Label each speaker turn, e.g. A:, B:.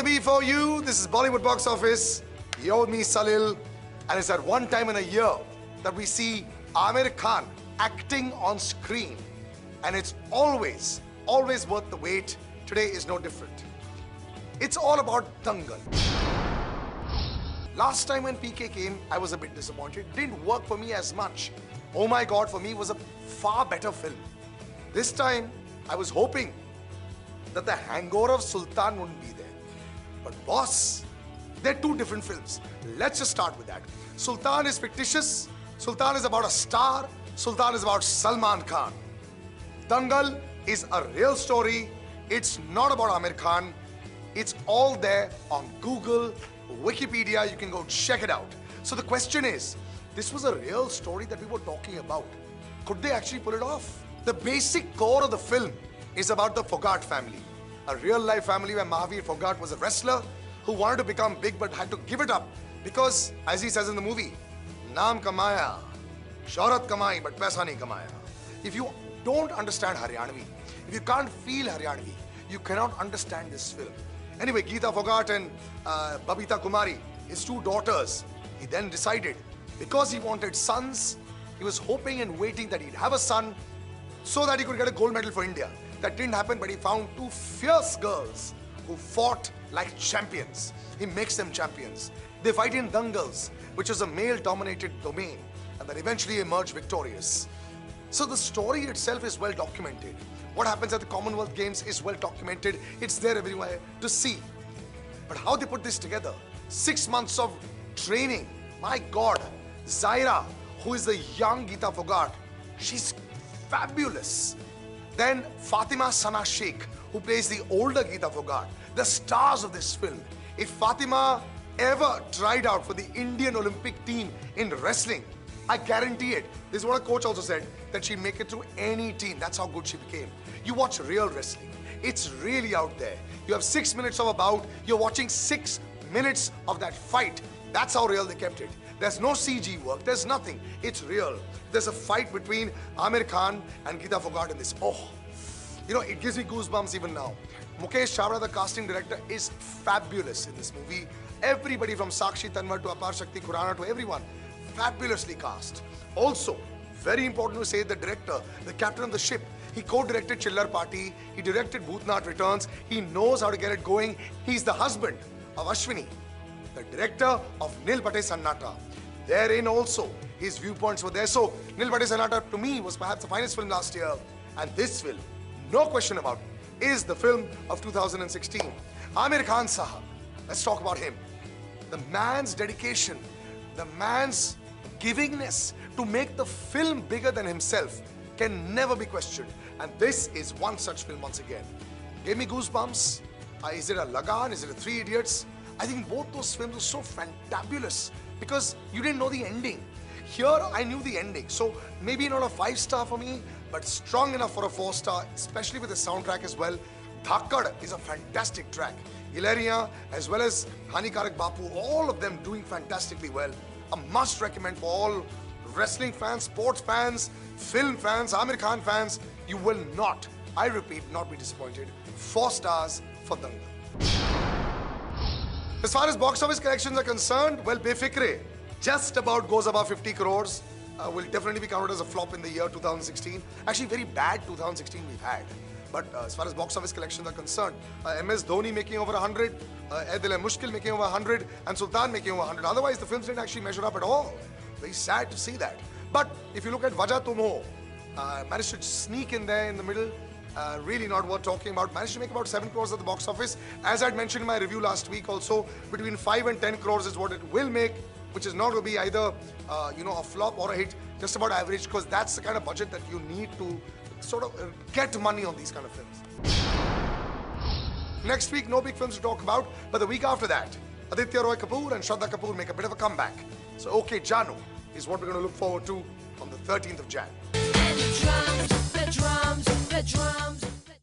A: be for you. This is Bollywood box office. You're with me, Salil. And it's at one time in a year that we see Amir Khan acting on screen. And it's always worth the wait. Today is no different. It's all about Dangal. Last time when PK came, I was a bit disappointed. Didn't work for me as much. Oh my God, for me, it was a far better film. This time, I was hoping that the hangover of Sultan wouldn't be there. But boss, they're two different films. Let's just start with that. Sultan is fictitious. Sultan is about a star. Sultan is about Salman Khan. Dangal is a real story. It's not about Amir Khan. It's all there on Google, Wikipedia. You can go check it out. So the question is, this was a real story that we were talking about. Could they actually pull it off? The basic core of the film is about the Fogart family. A real-life family where Mahavir Fogart was a wrestler who wanted to become big but had to give it up because, as he says in the movie, Naam kamaya, Shauhrat kamai, but paisa nahi kamaya. If you don't understand Haryanvi, if you can't feel Haryanvi, you cannot understand this film. Anyway, Geeta Fogart and Babita Kumari, his two daughters, he then decided, because he wanted sons, he was hoping and waiting that he'd have a son so that he could get a gold medal for India. That didn't happen, but he found two fierce girls who fought like champions. He makes them champions. They fight in dangals, which is a male-dominated domain, and that eventually emerge victorious. So the story itself is well documented. What happens at the Commonwealth Games is well documented. It's there everywhere to see. But how they put this together? 6 months of training. My God, Zaira, who is the young Geeta Fogart, she's fabulous. Then Fatima Sana Sheikh, who plays the older Geeta Fogart, the stars of this film. If Fatima ever tried out for the Indian Olympic team in wrestling, I guarantee it. This is what a coach also said, that she'd make it through any team. That's how good she became. You watch real wrestling. It's really out there. You have 6 minutes of a bout. You're watching 6 minutes of that fight. That's how real they kept it. There's no CG work. There's nothing. It's real. There's a fight between Amir Khan and Geeta Fogart in this. Oh, you know, it gives me goosebumps even now. Mukesh Chawla, the casting director, is fabulous in this movie. Everybody from Sakshi Tanwar to Apar Shakti Khurana to everyone, fabulously cast. Also, very important to say, the director, the captain of the ship, he co-directed Chillar Party, he directed Bhootnath Returns, he knows how to get it going. He's the husband of Ashwini, the director of Nil Bate Sannata. Therein also, his viewpoints were there. So, Nil Bate Sannata to me was perhaps the finest film last year. And this film, no question about it, is the film of 2016. Amir Khan Sahab, let's talk about him. The man's dedication, the man's givingness to make the film bigger than himself can never be questioned. And this is one such film once again. Gave me goosebumps. Is it a Lagan? Is it a Three Idiots? I think both those films were so fantabulous because you didn't know the ending. Here, I knew the ending. So maybe not a 5-star for me, but strong enough for a 4-star, especially with the soundtrack as well. Dhakkad is a fantastic track. Hilaria, as well as Hanikarak Bapu, all of them doing fantastically well. A must recommend for all wrestling fans, sports fans, film fans, Amir Khan fans. You will not, I repeat, not be disappointed. 4 stars for Dangal. As far as box office collections are concerned, well, Befikre just about goes above 50 crores. Will definitely be counted as a flop in the year 2016. Actually, very bad 2016 we've had. But as far as box office collections are concerned, MS Dhoni making over 100, Ae Dil Hai Mushkil making over 100, and Sultan making over 100. Otherwise, the films didn't actually measure up at all. Very sad to see that. But if you look at Wajah Tum Ho, managed to sneak in there in the middle, really not worth talking about. Managed to make about 7 crores at the box office. As I'd mentioned in my review last week also, between 5 and 10 crores is what it will make, which is not going to be either, a flop or a hit, just about average, because that's the kind of budget that you need to sort of get money on these kind of films. Next week, no big films to talk about, but the week after that, Aditya Roy Kapoor and Shraddha Kapoor make a bit of a comeback. So, OK Janu is what we're going to look forward to on the 13th of Jan.
B: The drums.